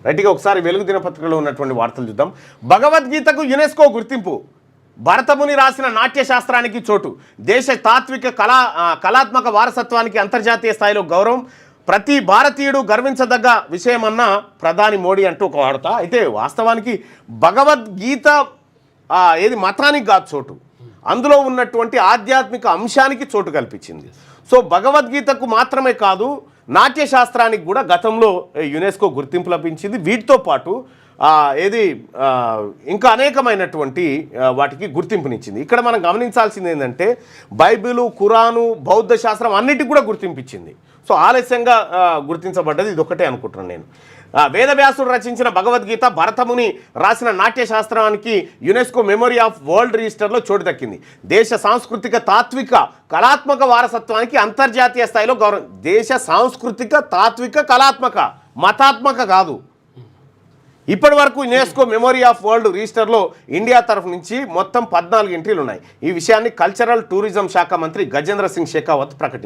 రైట్గా ఒకసారి వెలుగు దినపత్రికలో ఉన్నటువంటి వార్తలు చూద్దాం. భగవద్గీతకు యునెస్కో గుర్తింపు, భరతముని రాసిన నాట్యశాస్త్రానికి చోటు, దేశ తాత్విక కళాత్మక వారసత్వానికి అంతర్జాతీయ స్థాయిలో గౌరవం, ప్రతి భారతీయుడు గర్వించదగ్గ విషయమన్న ప్రధాని మోడీ అంటూ ఒక వార్త. అయితే వాస్తవానికి భగవద్గీత ఏది మతానికి కాదు చోటు, అందులో ఉన్నటువంటి ఆధ్యాత్మిక అంశానికి చోటు కల్పించింది. సో భగవద్గీతకు మాత్రమే కాదు, నాట్యశాస్త్రానికి కూడా గతంలో యునెస్కో గుర్తింపు లభించింది. వీటితో పాటు ఇంకా అనేకమైనటువంటి వాటికి గుర్తింపునిచ్చింది. ఇక్కడ మనం గమనించాల్సింది ఏంటంటే బైబిలు, ఖురాను, బౌద్ధ శాస్త్రం అన్నిటికి కూడా గుర్తింపించింది. సో ఆలస్యంగా గుర్తించబడ్డది ఇది ఒకటే అనుకుంటున్నాను నేను. వేదవ్యాసుడు రచించిన భగవద్గీత, భరతముని రాసిన నాట్యశాస్త్రానికి యునెస్కో మెమరీ ఆఫ్ వరల్డ్ రిజిస్టర్లో చోటు దక్కింది. దేశ సాంస్కృతిక తాత్విక కళాత్మక వారసత్వానికి అంతర్జాతీయ స్థాయిలో గౌరవం. దేశ సాంస్కృతిక తాత్విక కళాత్మక, మతాత్మక కాదు. ఇప్పటి వరకు యునెస్కో మెమరీ ఆఫ్ వరల్డ్ రిజిస్టర్లో ఇండియా తరఫు నుంచి మొత్తం 14 ఎంట్రీలు ఉన్నాయి. ఈ విషయాన్ని కల్చరల్ టూరిజం శాఖ మంత్రి గజేంద్ర సింగ్ షెకావత్ ప్రకటించారు.